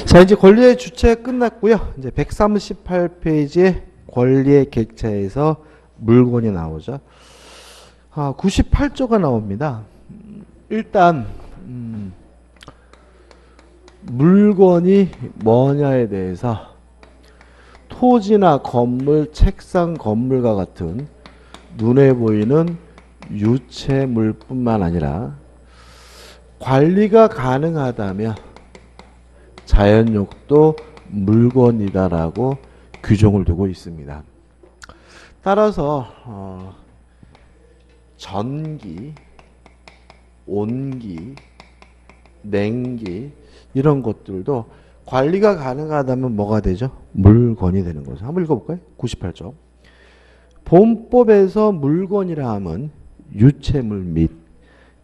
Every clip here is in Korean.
자, 이제 권리의 주체 끝났고요. 이제 138페이지에 권리의 객체에서 물건이 나오죠. 98조가 나옵니다. 일단 물건이 뭐냐에 대해서 토지나 건물, 책상, 건물과 같은 눈에 보이는 유체물뿐만 아니라 관리가 가능하다면 자연욕도 물건이다라고 규정을 두고 있습니다. 따라서 전기, 온기, 냉기 이런 것들도 관리가 가능하다면 뭐가 되죠? 물건이 되는 거죠. 한번 읽어볼까요? 98조. 본법에서 물건이라 함은 유체물 및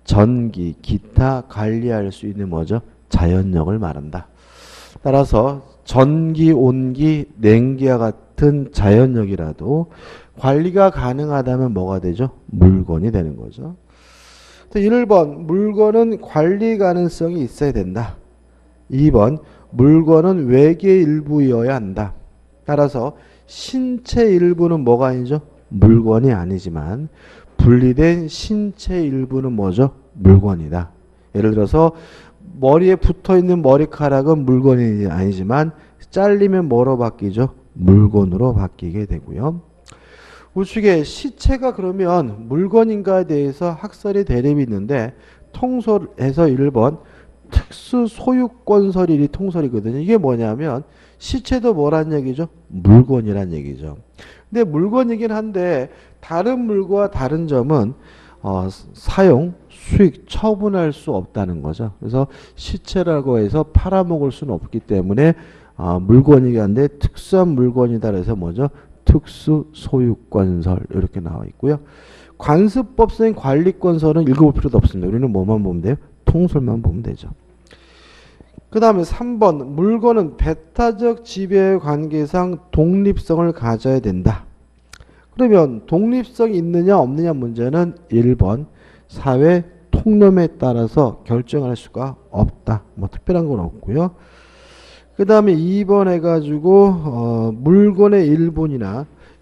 전기, 기타 관리할 수 있는 뭐죠? 자연력을 말한다. 따라서 전기, 온기, 냉기와 같은 자연력이라도 관리가 가능하다면 뭐가 되죠? 물건이 되는 거죠. 1번 물건은 관리 가능성이 있어야 된다. 2번 물건은 외계 일부이어야 한다. 따라서 신체 일부는 뭐가 아니죠? 물건이 아니지만 분리된 신체 일부는 뭐죠? 물건이다. 예를 들어서 머리에 붙어있는 머리카락은 물건이 아니지만 잘리면 뭐로 바뀌죠? 물건으로 바뀌게 되고요. 우측에 시체가 그러면 물건인가에 대해서 학설이 대립이 있는데 통설에서 1번 특수 소유권설이 통설이거든요. 이게 뭐냐면 시체도 뭐란 얘기죠? 물건이란 얘기죠. 근데 물건이긴 한데 다른 물과 다른 점은 사용, 수익, 처분할 수 없다는 거죠. 그래서 시체라고 해서 팔아먹을 수는 없기 때문에 물건이긴 한데 특수한 물건이다 그래서 뭐죠? 특수 소유권설 이렇게 나와 있고요. 관습법상 관리권설은 읽어볼 필요도 없습니다. 우리는 뭐만 보면 돼요? 통설만 보면 되죠. 그 다음에 3번 물건은 배타적 지배의 관계상 독립성을 가져야 된다. 그러면 독립성이 있느냐 없느냐 문제는 1번 사회 통념에 따라서 결정할 수가 없다. 뭐 특별한 건 없고요. 그 다음에 2번 해가지고 물건의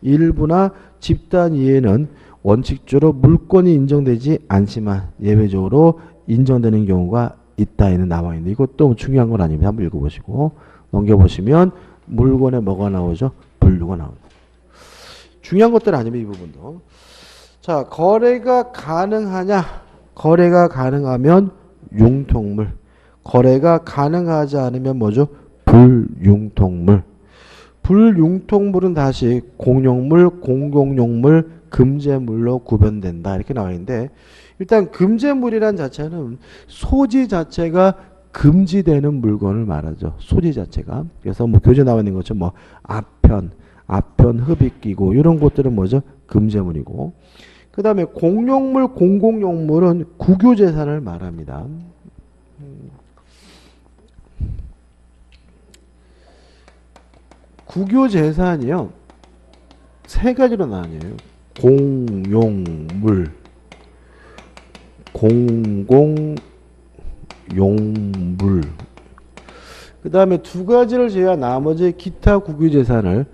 일부나 집단 이해는 원칙적으로 물건이 인정되지 않지만 예외적으로 인정되는 경우가 있다에는 나와 있는데 이것도 중요한 건 아닙니다. 한번 읽어보시고 넘겨보시면 물건에 뭐가 나오죠? 분류가 나오죠. 중요한 것들 아니면 이 부분도. 자, 거래가 가능하냐? 거래가 가능하면 융통물. 거래가 가능하지 않으면 뭐죠? 불융통물. 불융통물은 다시 공용물, 공공용물, 금제물로 구분된다. 이렇게 나와 있는데 일단 금제물이란 자체는 소지 자체가 금지되는 물건을 말하죠. 소지 자체가. 그래서 뭐 교재 나와 있는 것처럼 뭐 아편, 흡입기구 이런 것들은 뭐죠? 금제물이고. 그 다음에 공용물, 공공용물은 국유재산을 말합니다. 국유재산이요. 세 가지로 나뉘어요. 공용물, 공공용물. 그 다음에 두 가지를 제외한 나머지 기타 국유재산을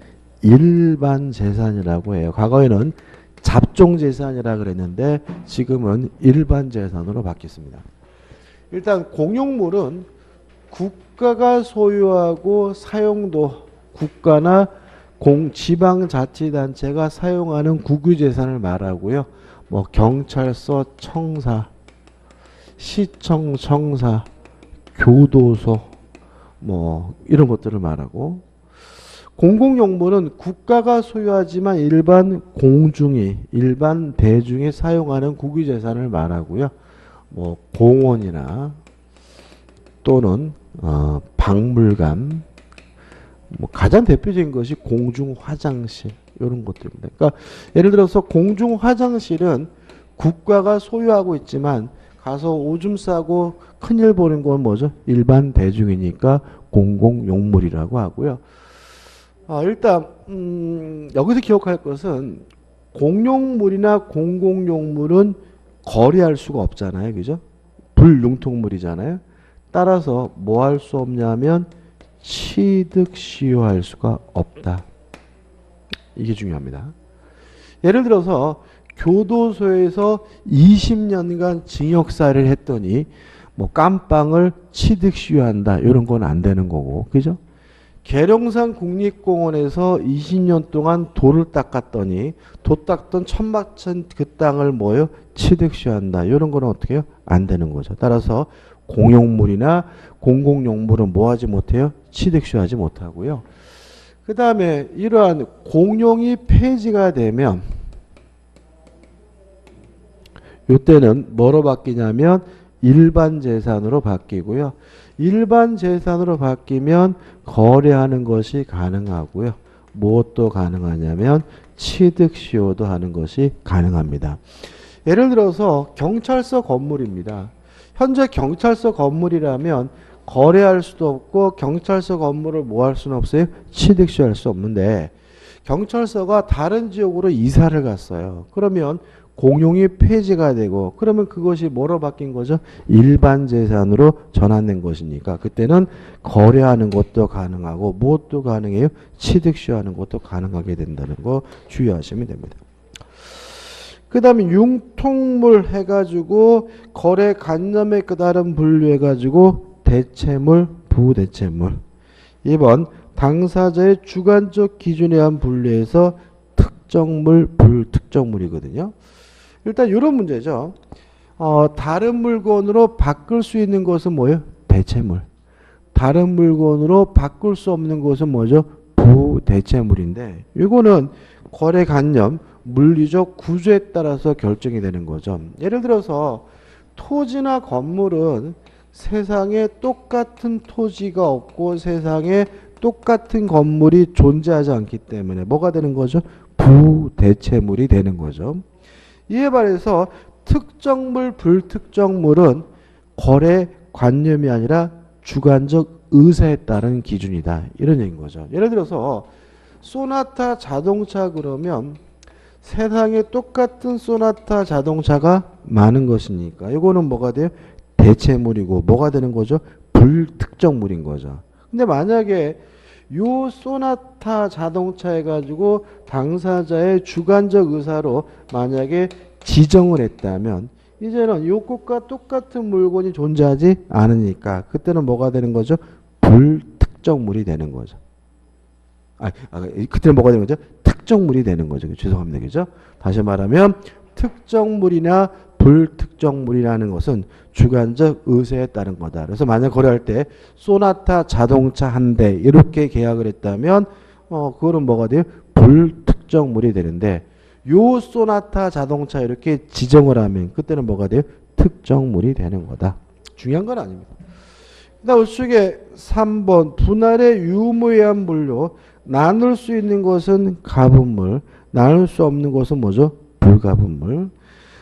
일반 재산이라고 해요. 과거에는 잡종재산이라 그랬는데 지금은 일반 재산으로 바뀌었습니다. 일단 공용물은 국가가 소유하고 사용도 국가나 지방자치단체가 사용하는 국유재산을 말하고요. 뭐 경찰서, 청사, 시청, 청사, 교도소 뭐 이런 것들을 말하고 공공용물은 국가가 소유하지만 일반 대중이 사용하는 국유재산을 말하고요. 뭐 공원이나 또는 박물관 뭐 가장 대표적인 것이 공중화장실 이런 것들입니다. 그러니까 예를 들어서 공중화장실은 국가가 소유하고 있지만 가서 오줌 싸고 큰일 보는 건 뭐죠? 일반 대중이니까 공공용물이라고 하고요. 일단 여기서 기억할 것은 공용물이나 공공용물은 거래할 수가 없잖아요. 그죠? 불융통물이잖아요. 따라서 뭐 할 수 없냐면 취득시효할 수가 없다. 이게 중요합니다. 예를 들어서 교도소에서 20년간 징역살이를 했더니 뭐 깜빵을 취득시효한다. 이런 건 안 되는 거고. 그죠? 계룡산 국립공원에서 20년 동안 돌을 닦았더니 도 닦던 천막천 그 땅을 뭐요? 취득시효한다. 이런 거는 어떻게 해요? 안 되는 거죠. 따라서 공용물이나 공공용물은 뭐 하지 못해요? 취득시효하지 못하고요. 그 다음에 이러한 공용이 폐지가 되면 이때는 뭐로 바뀌냐면 일반 재산으로 바뀌고요. 일반 재산으로 바뀌면 거래하는 것이 가능하고요. 무엇도 가능하냐면 취득시효도 하는 것이 가능합니다. 예를 들어서 경찰서 건물입니다. 현재 경찰서 건물이라면 거래할 수도 없고 경찰서 건물을 뭐 할 수는 없어요? 취득시효할 수 없는데 경찰서가 다른 지역으로 이사를 갔어요. 그러면 공용이 폐지가 되고 그러면 그것이 뭐로 바뀐 거죠? 일반 재산으로 전환된 것이니까 그때는 거래하는 것도 가능하고 무엇도 가능해요? 취득시효하는 것도 가능하게 된다는 거 주의하시면 됩니다. 그 다음에 융통물 해가지고 거래 관념에 따른 분류해가지고 대체물, 부대체물. 2번 당사자의 주관적 기준에 의한 분류해서 특정물, 불특정물이거든요. 일단 이런 문제죠. 다른 물건으로 바꿀 수 있는 것은 뭐예요? 대체물. 다른 물건으로 바꿀 수 없는 것은 뭐죠? 부대체물인데 이거는 거래관념, 물리적 구조에 따라서 결정이 되는 거죠. 예를 들어서 토지나 건물은 세상에 똑같은 토지가 없고 세상에 똑같은 건물이 존재하지 않기 때문에 뭐가 되는 거죠? 부대체물이 되는 거죠. 이에 반해서 특정물, 불특정물은 거래 관념이 아니라 주관적 의사에 따른 기준이다. 이런 얘기인 거죠. 예를 들어서 소나타 자동차 그러면 세상에 똑같은 소나타 자동차가 많은 것이니까 이거는 뭐가 돼요? 대체물이고 뭐가 되는 거죠? 불특정물인 거죠. 근데 만약에 요 소나타 자동차 해가지고 당사자의 주관적 의사로 만약에 지정을 했다면 이제는 요 것과 똑같은 물건이 존재하지 않으니까 그때는 뭐가 되는 거죠? 불특정물이 되는 거죠. 그때는 뭐가 되는 거죠? 특정물이 되는 거죠. 죄송합니다. 그죠? 다시 말하면 특정물이나 불특정물이라는 것은 주관적 의사에 따른 거다. 그래서 만약 거래할 때 소나타 자동차 한 대 이렇게 계약을 했다면 그거는 뭐가 돼요? 불특정물이 되는데 요 소나타 자동차 이렇게 지정을 하면 그때는 뭐가 돼요? 특정물이 되는 거다. 중요한 건 아닙니다. 그다음 우측에 3번 분할의 유무에 의한 분류 나눌 수 있는 것은 가분물, 나눌 수 없는 것은 뭐죠? 불가분물.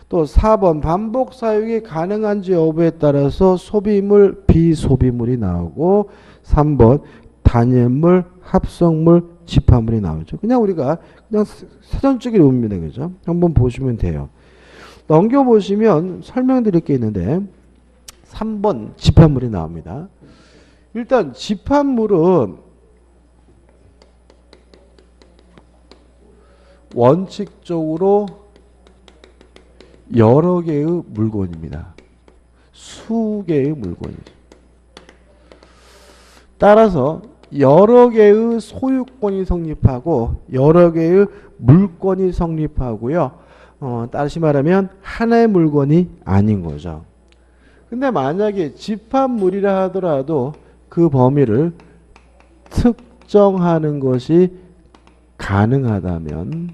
또 4번 반복 사용이 가능한지 여부에 따라서 소비물, 비소비물이 나오고 3번 단일물, 합성물, 집합물이 나오죠. 그냥 우리가 그냥 사전적인 의미입니다. 그죠? 한번 보시면 돼요. 넘겨보시면 설명드릴 게 있는데 3번 집합물이 나옵니다. 일단 집합물은 원칙적으로 여러 개의 물건입니다. 수개의 물건이죠. 따라서 여러 개의 소유권이 성립하고 여러 개의 물건이 성립하고요. 다시 말하면 하나의 물건이 아닌 거죠. 근데 만약에 집합물이라 하더라도 그 범위를 특정하는 것이 가능하다면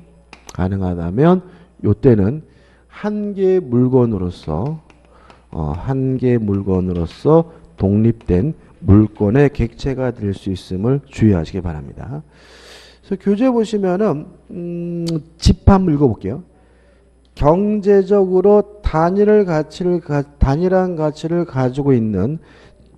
요때는 한 개의 물건으로서 독립된 물건의 객체가 될 수 있음을 주의하시기 바랍니다. 그래서 교재 보시면은 집합물 읽어볼게요. 경제적으로 단일한 가치를 가지고 있는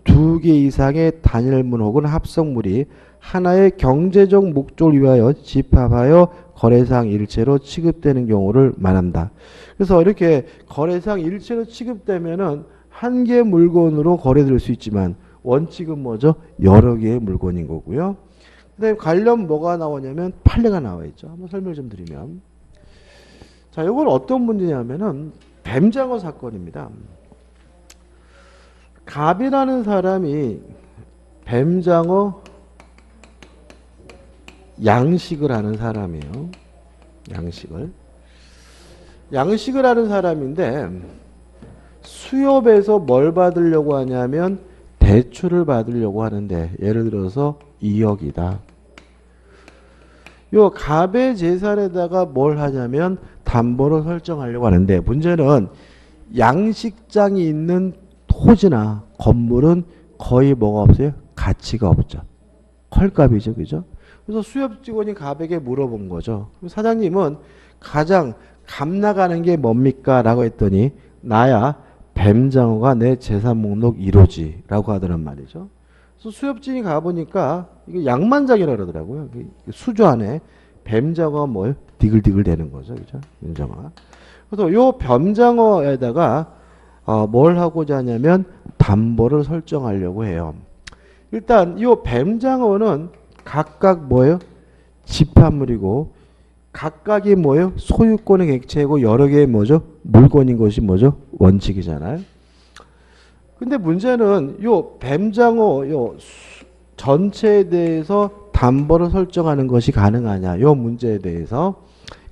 두 개 이상의 단일물 혹은 합성물이 하나의 경제적 목적을 위하여 집합하여 거래상 일체로 취급되는 경우를 말한다. 그래서 이렇게 거래상 일체로 취급되면은 한 개 물건으로 거래될 수 있지만 원칙은 뭐죠? 여러 개의 물건인 거고요. 그다음에 관련 뭐가 나오냐면 판례가 나와 있죠. 한번 설명을 좀 드리면, 자, 이건 어떤 문제냐면은 뱀장어 사건입니다. 갑이라는 사람이 뱀장어 양식을 하는 사람이에요. 양식을 하는 사람인데 수협에서 뭘 받으려고 하냐면 대출을 받으려고 하는데, 예를 들어서 2억이다. 요 갑의 재산에다가 뭘 하냐면 담보를 설정하려고 하는데, 문제는 양식장이 있는 토지나 건물은 거의 뭐가 없어요? 가치가 없죠. 헐값이죠. 그죠? 그래서 수협 직원이 갑에게 물어본 거죠. 사장님은 가장 값 나가는 게 뭡니까? 라고 했더니, 나야 뱀장어가 내 재산 목록 1호지 라고 하더란 말이죠. 그래서 수협진이 가보니까 이게 양만장이라고 그러더라고요. 수조 안에 뱀장어가 뭐예요? 디글디글 되는 거죠. 그죠? 뱀장어가. 그래서 요 뱀장어에다가 뭘 하고자 하냐면 담보를 설정하려고 해요. 일단 요 뱀장어는 각각 뭐예요? 집합물이고, 각각이 뭐예요? 소유권의 객체고 여러 개의 뭐죠? 물건인 것이 뭐죠? 원칙이잖아요. 근데 문제는 요 뱀장어 요 전체에 대해서 담보를 설정하는 것이 가능하냐? 요 문제에 대해서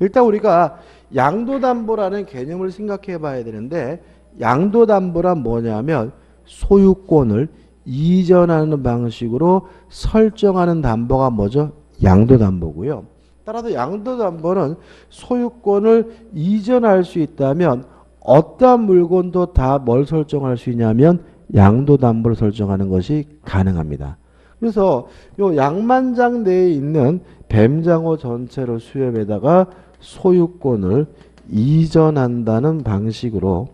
일단 우리가 양도담보라는 개념을 생각해 봐야 되는데, 양도담보란 뭐냐면 소유권을 이전하는 방식으로 설정하는 담보가 뭐죠? 양도담보고요. 따라서 양도담보는 소유권을 이전할 수 있다면 어떠한 물건도 다 뭘 설정할 수 있냐면 양도담보를 설정하는 것이 가능합니다. 그래서 요 양만장 내에 있는 뱀장어 전체로 수협에다가 소유권을 이전한다는 방식으로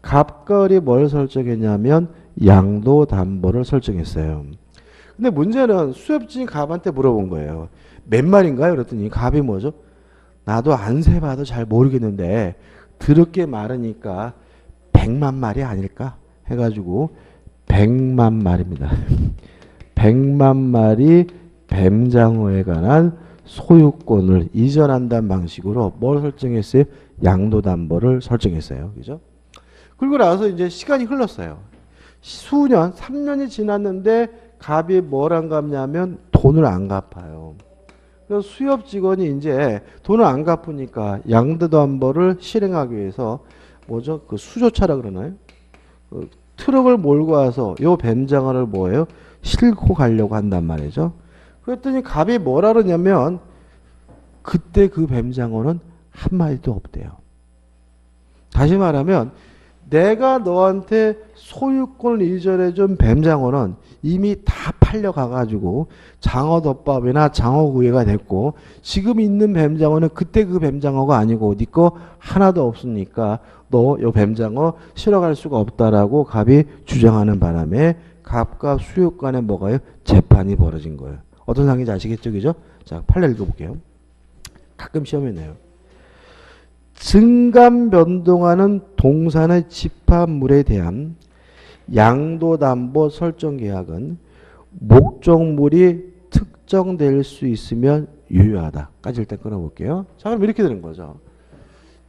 갑과 을이 뭘 설정했냐면 양도담보를 설정했어요. 근데 문제는 수협진이 갑한테 물어본 거예요. 몇 마리인가요? 그랬더니 갑이 뭐죠? 나도 안 세봐도 잘 모르겠는데 드럽게 많으니까 100만 마리 아닐까? 해가지고 100만 마리입니다. 100만 마리 뱀장어에 관한 소유권을 이전한다는 방식으로 뭘 설정했어요? 양도담보를 설정했어요. 그죠? 그리고 나서 이제 시간이 흘렀어요. 수년, 3년이 지났는데 갑이 뭘 안 갚냐면 돈을 안 갚아요. 그래서 수협 직원이 이제 돈을 안 갚으니까 양도담보를 실행하기 위해서 뭐죠? 그 수조차라 그러나요? 그 트럭을 몰고 와서 요 뱀장어를 뭐예요? 싣고 가려고 한단 말이죠. 그랬더니 갑이 뭐라 그러냐면 그때 그 뱀장어는 한 마리도 없대요. 다시 말하면 내가 너한테 소유권을 이전해준 뱀장어는 이미 다 팔려가가지고 장어덮밥이나 장어구이가 됐고, 지금 있는 뱀장어는 그때 그 뱀장어가 아니고 네 거 하나도 없으니까 너 요 뱀장어 실어갈 수가 없다라고 갑이 주장하는 바람에 갑과 수협 간에 뭐가요? 재판이 벌어진 거예요. 어떤 상황인지 아시겠죠? 그죠? 자, 판례 읽어볼게요. 가끔 시험에 내요. 증감 변동하는 동산의 집합물에 대한 양도담보 설정 계약은 목적물이 특정될 수 있으면 유효하다까지 일단 끊어볼게요. 자, 그럼 이렇게 되는 거죠.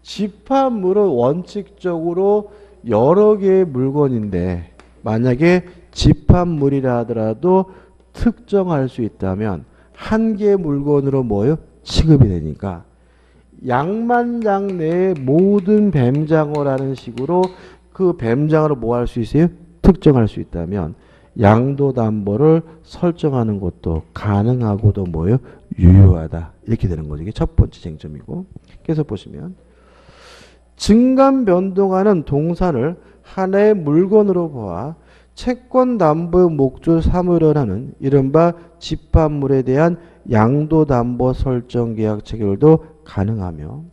집합물은 원칙적으로 여러 개의 물건인데 만약에 집합물이라 하더라도 특정할 수 있다면 한 개의 물건으로 뭐예요? 취급이 되니까 양만장 내의 모든 뱀장어라는 식으로 그 뱀장어를 뭐 할 수 있어요? 특정할 수 있다면 양도담보를 설정하는 것도 가능하고도 뭐예요? 유효하다. 이렇게 되는 거죠. 이게 첫 번째 쟁점이고. 계속 보시면 증감 변동하는 동산을 하나의 물건으로 보아 채권담보의 목적을 삼으려 하는 이른바 집합물에 대한 양도담보 설정 계약 체결도 가능하며,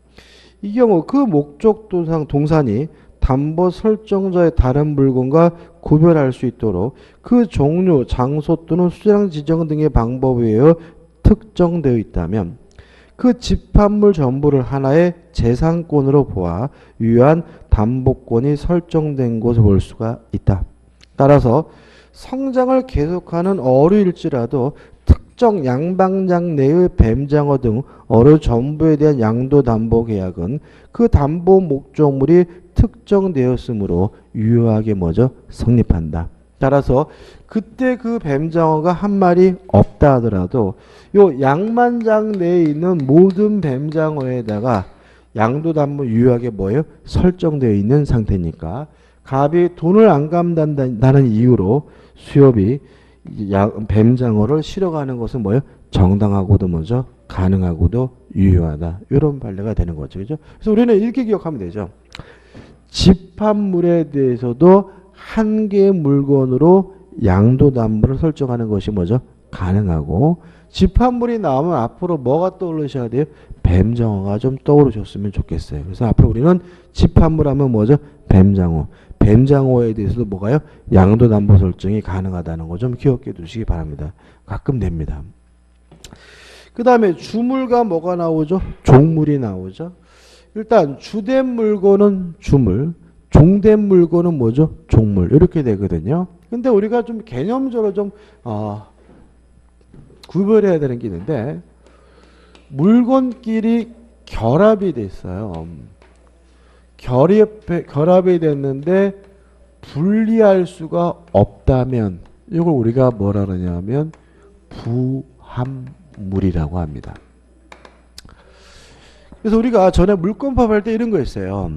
이 경우 그 목적 동산이 담보 설정자의 다른 물건과 구별할 수 있도록 그 종류, 장소 또는 수량 지정 등의 방법에 의해 특정되어 있다면 그 집합물 전부를 하나의 재산권으로 보아 유효한 담보권이 설정된 것을 볼 수가 있다. 따라서 성장을 계속하는 어류일지라도 특정 양방장 내의 뱀장어 등 어류 전부에 대한 양도 담보 계약은 그 담보 목적물이 특정되었으므로 유효하게 뭐죠? 성립한다. 따라서 그때 그 뱀장어가 한 마리 없다 하더라도 요 양만장 내에 있는 모든 뱀장어에다가 양도 담보 유효하게 뭐예요? 설정되어 있는 상태니까 갑이 돈을 안 갚는다는 이유로 수협이 뱀장어를 실어가는 것은 뭐예요? 정당하고도 뭐죠? 가능하고도 유효하다. 이런 판례가 되는 거죠. 그죠? 그래서 우리는 이렇게 기억하면 되죠. 집합물에 대해서도 한 개의 물건으로 양도 담보를 설정하는 것이 뭐죠? 가능하고 집합물이 나오면 앞으로 뭐가 떠오르셔야 돼요? 뱀장어가 좀 떠오르셨으면 좋겠어요. 그래서 앞으로 우리는 집합물 하면 뭐죠? 뱀장어. 뱀장어에 대해서도 뭐가요? 양도 담보 설정이 가능하다는 거 좀 기억해 두시기 바랍니다. 가끔 됩니다. 그 다음에 주물과 뭐가 나오죠? 종물이 나오죠. 일단 주된 물건은 주물, 종된 물건은 뭐죠? 종물. 이렇게 되거든요. 근데 우리가 좀 개념적으로 좀 구별해야 되는 게 있는데 물건끼리 결합이 돼 있어요. 결합이 됐는데 분리할 수가 없다면 이걸 우리가 뭐라 그러냐면 부합물이라고 합니다. 그래서 우리가 전에 물권법 할 때 이런 거 있어요.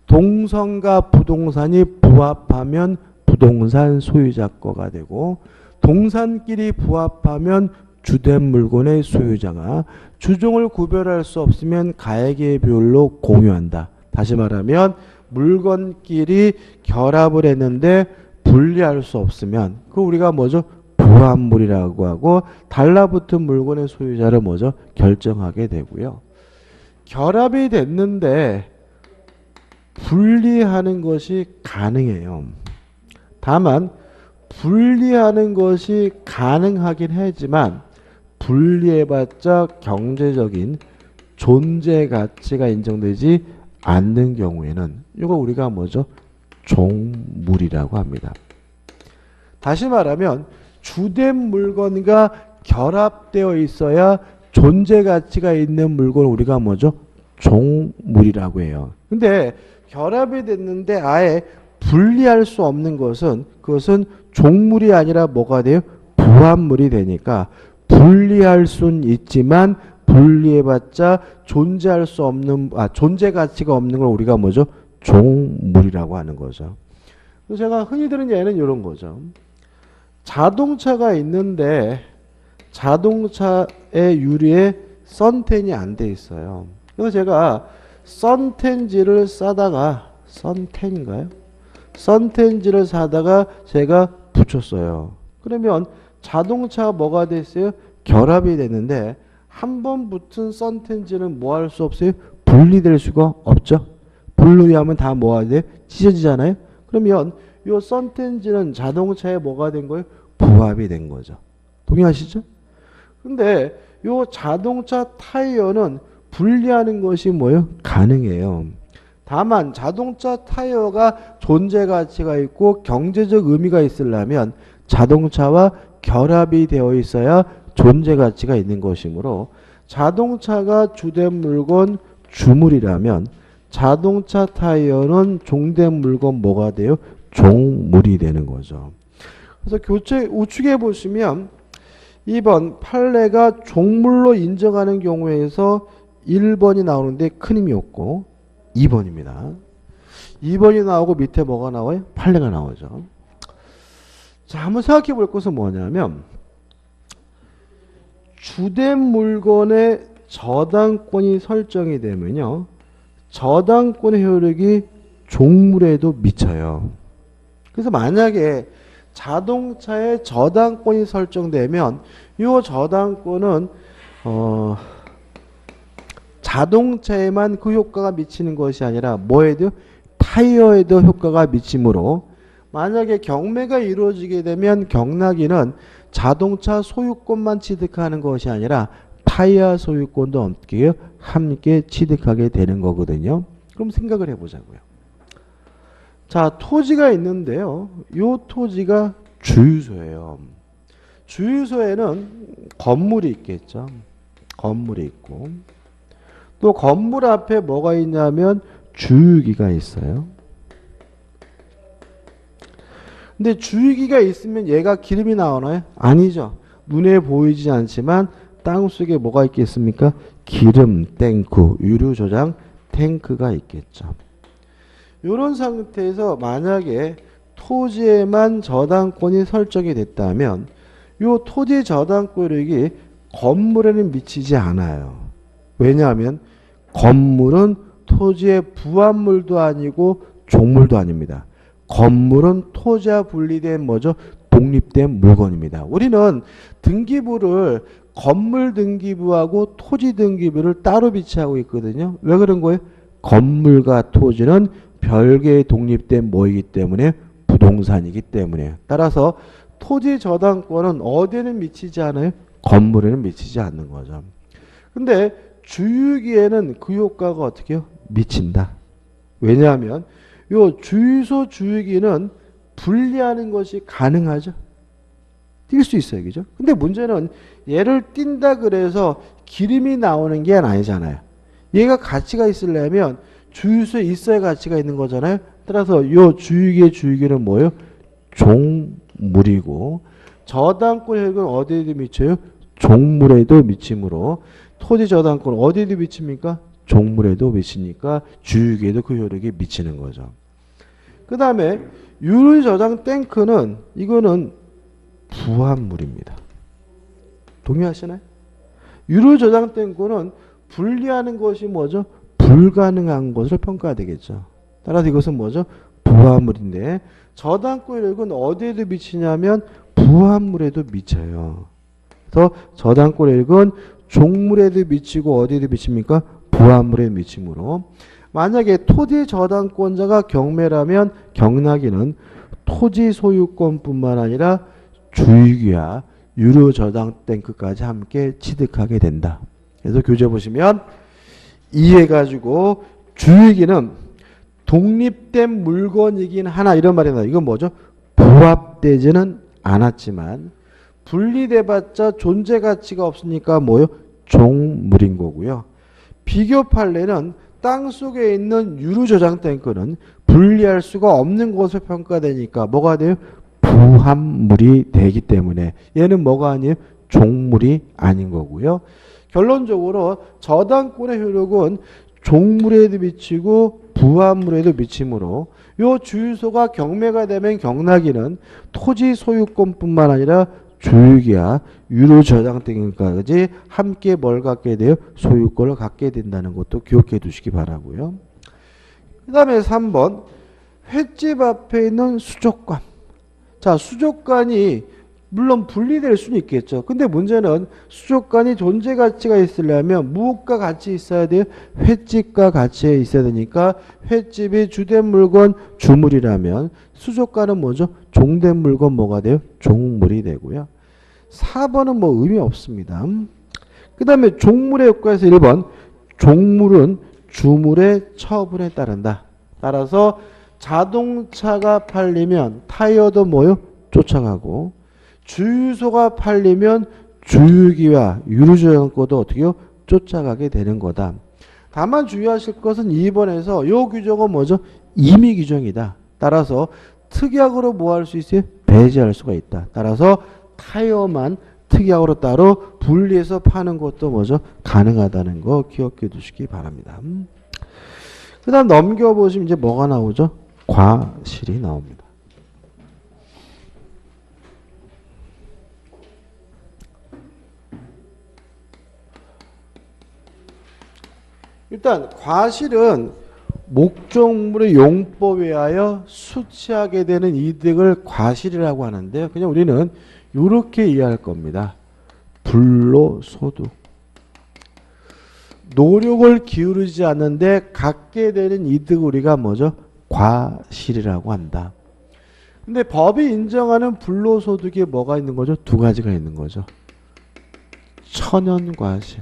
동선과 부동산이 부합하면 부동산 소유자 거가 되고 동산끼리 부합하면 주된 물건의 소유자가 주종을 구별할 수 없으면 가액의 비율로 공유한다. 다시 말하면 물건끼리 결합을 했는데 분리할 수 없으면 그 우리가 뭐죠? 부합물이라고 하고 달라붙은 물건의 소유자를 뭐죠? 결정하게 되고요. 결합이 됐는데 분리하는 것이 가능해요. 다만 분리하는 것이 가능하긴 하지만 분리해봤자 경제적인 존재 가치가 인정되지 않는 경우에는 이거 우리가 뭐죠? 종물이라고 합니다. 다시 말하면 주된 물건과 결합되어 있어야 존재 가치가 있는 물건을 우리가 뭐죠? 종물이라고 해요. 근데 결합이 됐는데 아예 분리할 수 없는 것은 그것은 종물이 아니라 뭐가 돼요? 부합물이 되니까 분리할 수는 있지만 분리해봤자 존재할 수 없는 존재 가치가 없는 걸 우리가 뭐죠? 종물이라고 하는 거죠. 그래서 제가 흔히 드는 예는 이런 거죠. 자동차가 있는데 자동차의 유리에 선텐이 안 돼 있어요. 그래서 제가 선텐지를 싸다가 선텐인가요? 선텐지를 사다가 제가 붙였어요. 그러면 자동차가 뭐가 됐어요? 결합이 됐는데 한 번 붙은 선텐지는 뭐 할 수 없어요? 분리될 수가 없죠. 분리하면 다 뭐가 돼? 찢어지잖아요. 그러면 이 선텐지는 자동차에 뭐가 된 거예요? 부합이 된 거죠. 동의하시죠? 근데 이 자동차 타이어는 분리하는 것이 뭐예요? 가능해요. 다만 자동차 타이어가 존재 가치가 있고 경제적 의미가 있으려면 자동차와 결합이 되어 있어야 존재 가치가 있는 것이므로 자동차가 주된 물건 주물이라면 자동차 타이어는 종된 물건 뭐가 돼요? 종물이 되는 거죠. 그래서 교재 우측에 보시면 2번 판례가 종물로 인정하는 경우에서 1번이 나오는데 큰 힘이 없고 2번입니다. 2번이 나오고 밑에 뭐가 나와요? 판례가 나오죠. 자, 한번 생각해 볼 것은 뭐냐면 주된 물건의 저당권이 설정이 되면요. 저당권의 효력이 종물에도 미쳐요. 그래서 만약에 자동차에 저당권이 설정되면 이 저당권은 자동차에만 그 효과가 미치는 것이 아니라 뭐에도 타이어에도 효과가 미치므로 만약에 경매가 이루어지게 되면 경락인은 자동차 소유권만 취득하는 것이 아니라 타이어 소유권도 함께 취득하게 되는 거거든요. 그럼 생각을 해보자고요. 자, 토지가 있는데요. 이 토지가 주유소예요. 주유소에는 건물이 있겠죠. 건물이 있고 또 건물 앞에 뭐가 있냐면 주유기가 있어요. 근데 주유기가 있으면 얘가 기름이 나오나요? 아니죠. 눈에 보이지 않지만 땅속에 뭐가 있겠습니까? 기름 탱크, 유류 저장 탱크가 있겠죠. 이런 상태에서 만약에 토지에만 저당권이 설정이 됐다면 이 토지 저당권이 건물에는 미치지 않아요. 왜냐하면 건물은 토지의 부합물도 아니고 종물도 아닙니다. 건물은 토지와 분리된 뭐죠? 독립된 물건입니다. 우리는 등기부를 건물 등기부하고 토지 등기부를 따로 비치하고 있거든요. 왜 그런 거예요? 건물과 토지는 별개의 독립된 뭐이기 때문에 부동산이기 때문에 따라서 토지 저당권은 어디에는 미치지 않아요? 건물에는 미치지 않는 거죠. 근데 주유기에는 그 효과가 어떻게 해요? 미친다. 왜냐하면 요 주유소 주유기는 분리하는 것이 가능하죠. 뛸 수 있어요. 그죠? 근데 문제는 얘를 띈다 그래서 기름이 나오는 게 아니잖아요. 얘가 가치가 있으려면 주유소에 있어야 가치가 있는 거잖아요. 따라서 요 주유기의 주유기는 뭐예요? 종물이고 저당권 혜택은 어디에도 미쳐요? 종물에도 미치므로 토지 저당권 어디에도 미칩니까? 종물에도 미치니까 주유기에도 그 효력이 미치는 거죠. 그 다음에 유류 저장 탱크는 이거는 부합물입니다. 동의하시나요? 유류 저장 탱크는 분리하는 것이 뭐죠? 불가능한 것으로 평가되겠죠. 따라서 이것은 뭐죠? 부합물인데 저당권 효력은 어디에도 미치냐면 부합물에도 미쳐요. 그래서 저당권 효력은 종물에도 미치고 어디에도 미칩니까? 부합물에 미치므로 만약에 토지 저당권자가 경매라면 경락인은 토지 소유권뿐만 아니라 주유기와 유료 저당 탱크까지 함께 취득하게 된다. 그래서 교재 보시면 이해가지고 주유기는 독립된 물건이긴 하나 이런 말이 나와요. 이건 뭐죠? 부합되지는 않았지만 분리돼봤자 존재 가치가 없으니까 뭐요? 종물인 거고요. 비교 판례는 땅속에 있는 유류 저장 탱크는 분리할 수가 없는 것으로 평가되니까 뭐가 돼요? 부합물이 되기 때문에 얘는 뭐가 아니에요? 종물이 아닌 거고요. 결론적으로 저당권의 효력은 종물에도 미치고 부합물에도 미치므로 요 주유소가 경매가 되면 경락인은 토지 소유권뿐만 아니라 주유기와 유료 저장 탱크까지 함께 뭘 갖게 돼요? 소유권을 갖게 된다는 것도 기억해 두시기 바라고요. 그 다음에 3번 횟집 앞에 있는 수족관. 자, 수족관이 물론 분리될 수는 있겠죠. 근데 문제는 수족관이 존재 가치가 있으려면 무엇과 같이 있어야 돼요? 횟집과 같이 있어야 되니까 횟집이 주된 물건 주물이라면 수족관은 뭐죠? 종된 물건 뭐가 돼요? 종물이 되고요. 4번은 뭐 의미 없습니다. 그 다음에 종물의 효과에서 1번 종물은 주물의 처분에 따른다. 따라서 자동차가 팔리면 타이어도 뭐요? 쫓아가고 주유소가 팔리면 주유기와 유류저장권도 어떻게 해요? 쫓아가게 되는 거다. 다만 주의하실 것은 2번에서 이 규정은 뭐죠? 임의 규정이다. 따라서 특약으로 뭐 할 수 있어요? 배제할 수가 있다. 따라서 타이어만 특약으로 따로 분리해서 파는 것도 뭐죠? 가능하다는 거 기억해 두시기 바랍니다. 그 다음 넘겨보시면 이제 뭐가 나오죠? 과실이 나옵니다. 일단 과실은 목적물의 용법에 하여 수취하게 되는 이득을 과실이라고 하는데요. 그냥 우리는 이렇게 이해할 겁니다. 불로소득. 노력을 기울이지 않는데 갖게 되는 이득을 우리가 뭐죠? 과실이라고 한다. 근데 법이 인정하는 불로소득에 뭐가 있는 거죠? 두 가지가 있는 거죠. 천연과실.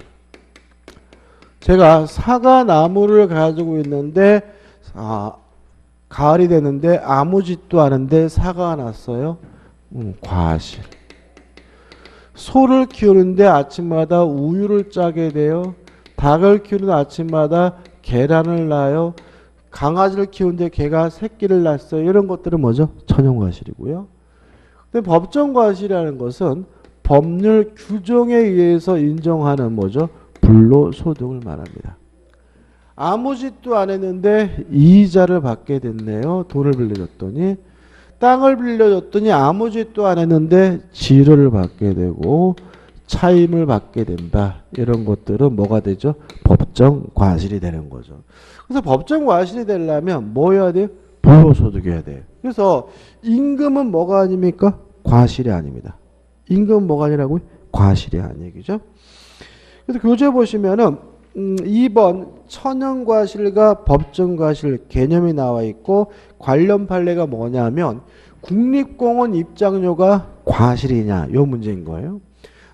제가 사과나무를 가지고 있는데 가을이 됐는데 아무 짓도 않은데 사과가 났어요. 과실. 소를 키우는데 아침마다 우유를 짜게 돼요. 닭을 키우는 아침마다 계란을 낳아요. 강아지를 키우는데 개가 새끼를 낳았어요. 이런 것들은 뭐죠? 천연과실이고요. 근데 법정과실이라는 것은 법률 규정에 의해서 인정하는 뭐죠? 불로소득을 말합니다. 아무 짓도 안 했는데 이자를 받게 됐네요. 돈을 빌려줬더니. 땅을 빌려줬더니 아무 짓도 안 했는데 지료를 받게 되고 차임을 받게 된다. 이런 것들은 뭐가 되죠? 법정과실이 되는 거죠. 그래서 법정과실이 되려면 뭐 해야 돼요? 불로소득해야 돼요. 그래서 임금은 뭐가 아닙니까? 과실이 아닙니다. 임금은 뭐가 아니라고요? 과실이 아닌 얘기죠. 그래서 교재 보시면은 2번 천연과실과 법정과실 개념이 나와 있고 관련 판례가 뭐냐면 국립공원 입장료가 과실이냐 요 문제인 거예요.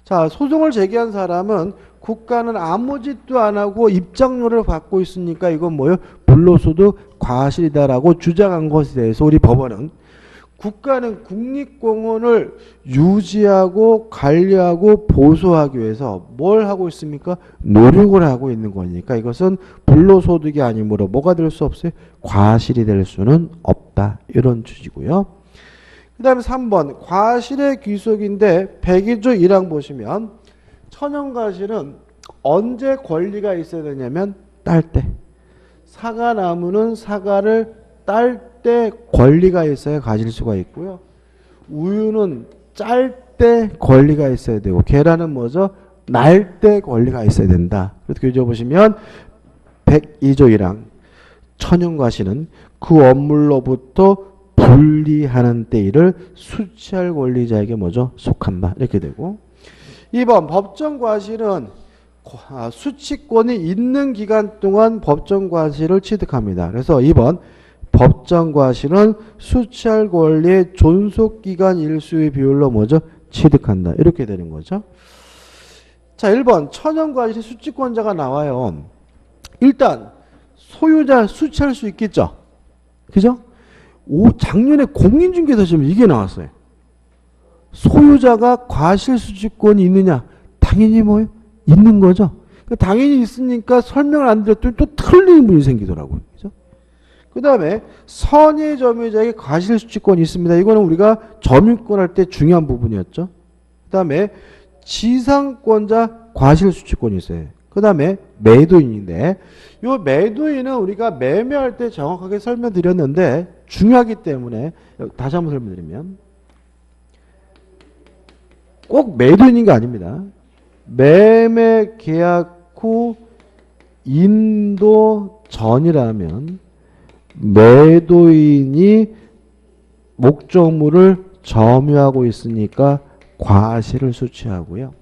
자, 소송을 제기한 사람은 국가는 아무 짓도 안 하고 입장료를 받고 있으니까 이건 뭐예요? 불로소득 과실이다라고 주장한 것에 대해서 우리 법원은 국가는 국립공원을 유지하고 관리하고 보수하기 위해서 뭘 하고 있습니까? 노력을 하고 있는 거니까 이것은 불로소득이 아니므로 뭐가 될 수 없어요? 과실이 될 수는 없다. 이런 취지고요. 그 다음에 3번 과실의 귀속인데 102조 1항 보시면 천연과실은 언제 권리가 있어야 되냐면 딸 때. 사과나무는 사과를 딸 때 권리가 있어야 가질 수가 있고요. 우유는 짤 때 권리가 있어야 되고 계란은 뭐죠? 날 때 권리가 있어야 된다. 그래서 교재 보시면 102조 1항 천연과실은 그 업물로부터 분리하는 때일을 수취할 권리자에게 뭐죠? 속한다. 이렇게 되고 2번 법정과실은 수취권이 있는 기간 동안 법정과실을 취득합니다. 그래서 2번 법정과실은 수취할 권리의 존속기간 일수의 비율로 뭐죠? 취득한다. 이렇게 되는 거죠. 자, 1번 천연과실의 수취권자가 나와요. 일단 소유자 수취할 수 있겠죠? 그죠? 작년에 공인중개사 시험에 이게 나왔어요. 소유자가 과실 수취권이 있느냐? 당연히 뭐예요? 있는 거죠. 당연히 있으니까 설명을 안 드렸더니 또 틀린 분이 생기더라고요. 그죠? 그 다음에 선의 점유자에게 과실 수취권이 있습니다. 이거는 우리가 점유권 할 때 중요한 부분이었죠. 그 다음에 지상권자 과실 수취권이 있어요. 그 다음에 매도인인데 이 매도인은 우리가 매매할 때 정확하게 설명드렸는데 중요하기 때문에 다시 한번 설명드리면 꼭 매도인인 게 아닙니다. 매매 계약 후 인도 전이라면 매도인이 목적물을 점유하고 있으니까 과실을 수취하고요.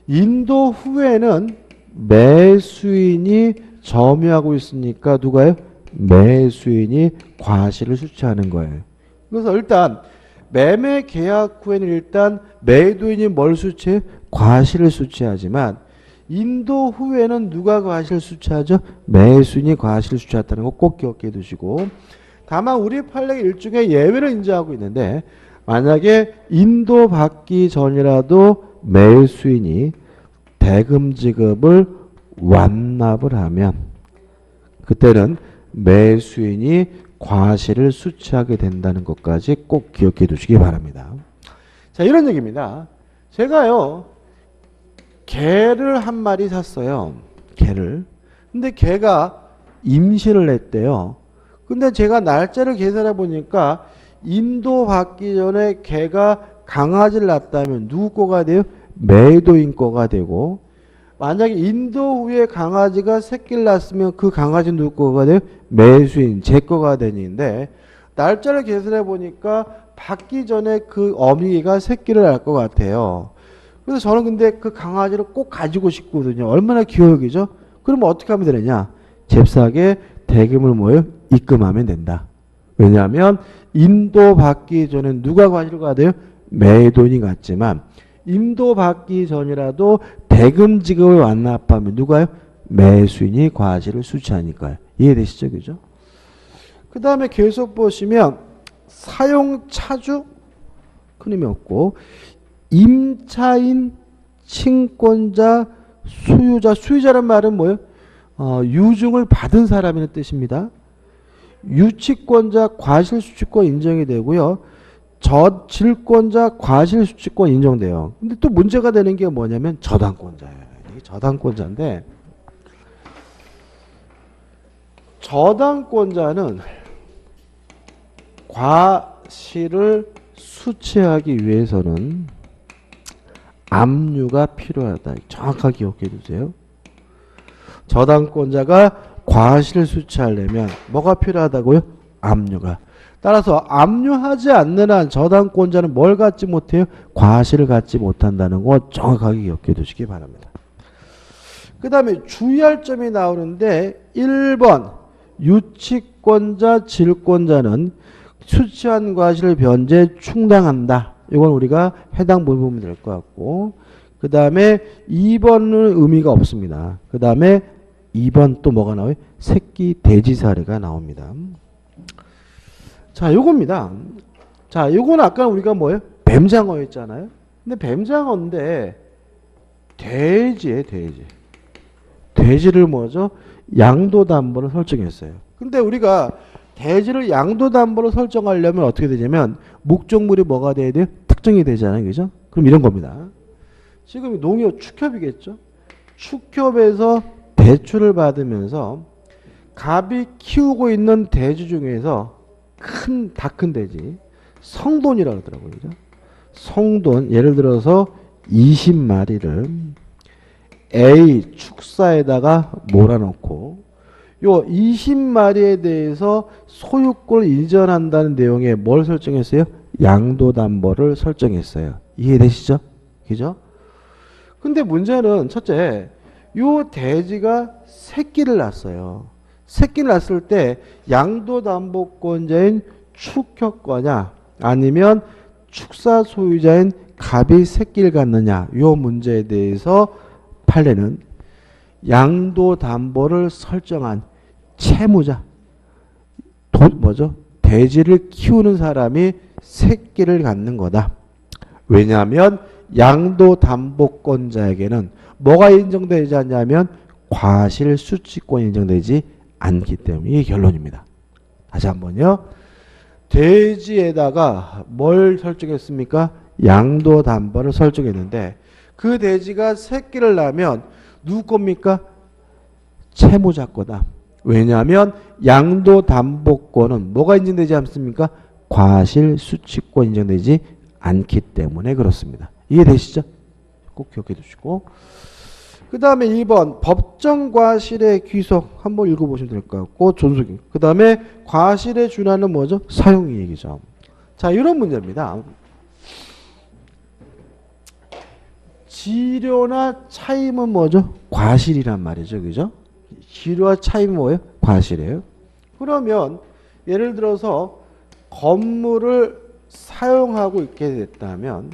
인도 후에는 매수인이 점유하고 있으니까 누가요? 매수인이 과실을 수취하는 거예요. 그래서 일단 매매 계약 후에는 일단 매도인이 뭘 수취해? 과실을 수취하지만 인도 후에는 누가 과실을 수취하죠? 매수인이 과실을 수취했다는 거 꼭 기억해 두시고 다만 우리 판례가 일종의 예외를 인정하고 있는데 만약에 인도 받기 전이라도 매수인이 대금 지급을 완납을 하면 그때는 매수인이 과실을 수취하게 된다는 것까지 꼭 기억해 두시기 바랍니다. 자, 이런 얘기입니다. 제가요 개를 한 마리 샀어요. 개를. 근데 개가 임신을 했대요. 근데 제가 날짜를 계산해 보니까 인도 받기 전에 개가 강아지를 낳았다면 누구 거가 돼요? 매도인 거가 되고 만약에 인도 후에 강아지가 새끼를 낳았으면 그 강아지 누구 거가 돼요? 매수인 제 거가 되는데 날짜를 계산해 보니까 받기 전에 그 어미가 새끼를 낳을 것 같아요. 그래서 저는 근데 그 강아지를 꼭 가지고 싶거든요. 얼마나 귀여우기죠? 그러면 어떻게 하면 되느냐? 잽싸게 대금을 뭐예요? 입금하면 된다. 왜냐하면 인도 받기 전에 누가 과실을 가야 돼요? 매도인이 갔지만 인도 받기 전이라도 대금 지급을 완납하면 누가요? 매수인이 과실을 수취하니까요. 이해되시죠? 그죠? 그 다음에 계속 보시면 사용 차주 큰 의미 없고 임차인, 친권자, 수유자. 수유자란 말은 뭐예요? 유증을 받은 사람이라는 뜻입니다. 유치권자, 과실수취권 인정이 되고요. 저질권자, 과실수취권 인정돼요. 근데 또 문제가 되는 게 뭐냐면 저당권자예요. 이게 저당권자인데 저당권자는 과실을 수취하기 위해서는 압류가 필요하다. 정확하게 기억해 두세요. 저당권자가 과실을 수취하려면 뭐가 필요하다고요? 압류가. 따라서 압류하지 않는 한 저당권자는 뭘 갖지 못해요? 과실을 갖지 못한다는 거 정확하게 기억해 두시기 바랍니다. 그 다음에 주의할 점이 나오는데 1번 유치권자, 질권자는 수취한 과실을 변제 충당한다. 이건 우리가 해당 부분 보면 될 것 같고 그 다음에 2번은 의미가 없습니다. 그 다음에 2번 또 뭐가 나와요? 새끼 돼지 사례가 나옵니다. 자, 요겁니다. 자, 요건 아까 우리가 뭐예요? 뱀장어였잖아요. 근데 뱀장어인데 돼지예요, 돼지. 돼지를 뭐죠? 양도담보를 설정했어요. 근데 우리가 돼지를 양도담보로 설정하려면 어떻게 되냐면 목적물이 뭐가 돼야 돼요? 특정이 되잖아요. 그죠? 그럼 이런 겁니다. 지금 농협 축협이겠죠? 축협에서 대출을 받으면서 갑이 키우고 있는 돼지 중에서 다 큰 돼지 성돈이라고 하더라고요. 그죠? 성돈 예를 들어서 20마리를 A 축사에다가 몰아넣고 요 20마리에 대해서 소유권을 이전한다는 내용에 뭘 설정했어요? 양도담보를 설정했어요. 이해되시죠? 그죠? 근데 문제는 첫째, 요 돼지가 새끼를 낳았어요. 새끼를 낳았을 때 양도담보권자인 축협과냐 아니면 축사 소유자인 갑이 새끼를 갖느냐 요 문제에 대해서 판례는 양도담보를 설정한 채무자 뭐죠? 돼지를 키우는 사람이 새끼를 갖는 거다. 왜냐하면 양도담보권자에게는 뭐가 인정되지 않냐면 과실수취권이 인정되지 않기 때문에 이게 결론입니다. 다시 한번요. 돼지에다가 뭘 설정했습니까? 양도담보를 설정했는데 그 돼지가 새끼를 낳으면 누구 겁니까? 채무자 거다. 왜냐하면 양도담보권은 뭐가 인정되지 않습니까? 과실수취권 인정되지 않기 때문에 그렇습니다. 이해되시죠? 꼭 기억해 두시고 그 다음에 2번 법정과실의 귀속 한번 읽어보시면 될 것 같고 존속이 그 다음에 과실에 준하는 뭐죠? 사용이익이죠. 자, 이런 문제입니다. 지료나 차임은 뭐죠? 과실이란 말이죠. 그죠? 지료와 차임은 뭐예요? 과실이에요. 그러면 예를 들어서 건물을 사용하고 있게 됐다면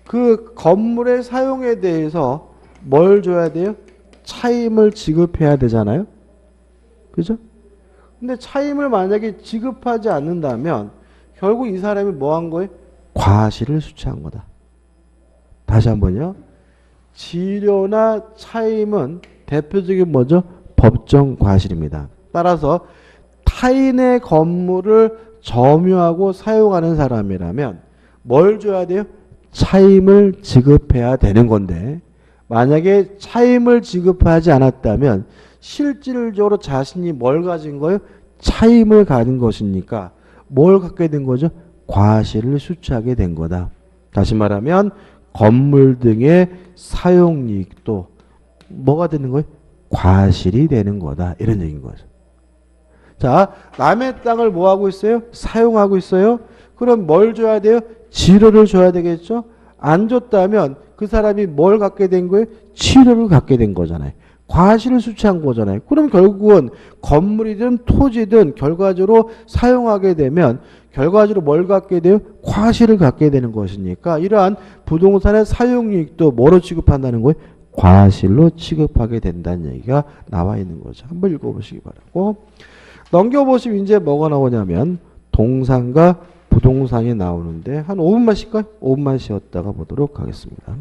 그 건물의 사용에 대해서 뭘 줘야 돼요? 차임을 지급해야 되잖아요. 그죠? 근데 차임을 만약에 지급하지 않는다면 결국 이 사람이 뭐 한 거예요? 과실을 수취한 거다. 다시 한번요. 지료나 차임은 대표적인 뭐죠? 법정 과실입니다. 따라서 타인의 건물을 점유하고 사용하는 사람이라면 뭘 줘야 돼요? 차임을 지급해야 되는 건데 만약에 차임을 지급하지 않았다면 실질적으로 자신이 뭘 가진 거예요? 차임을 가진 것이니까 뭘 갖게 된 거죠? 과실을 수취하게 된 거다. 다시 말하면 건물 등의 사용이익도 뭐가 되는 거예요? 과실이 되는 거다. 이런 얘기인 거죠. 자, 남의 땅을 뭐 하고 있어요? 사용하고 있어요. 그럼 뭘 줘야 돼요? 지료를 줘야 되겠죠? 안 줬다면 그 사람이 뭘 갖게 된 거예요? 치료를 갖게 된 거잖아요. 과실을 수취한 거잖아요. 그럼 결국은 건물이든 토지든 결과적으로 사용하게 되면 결과적으로 뭘 갖게 돼요? 과실을 갖게 되는 것이니까 이러한 부동산의 사용이익도 뭐로 취급한다는 거예요? 과실로 취급하게 된다는 얘기가 나와 있는 거죠. 한번 읽어보시기 바라고 넘겨보시면 이제 뭐가 나오냐면 동산과 부동산이 나오는데 한 5분만 쉴까요? 5분만 쉬었다가 보도록 하겠습니다.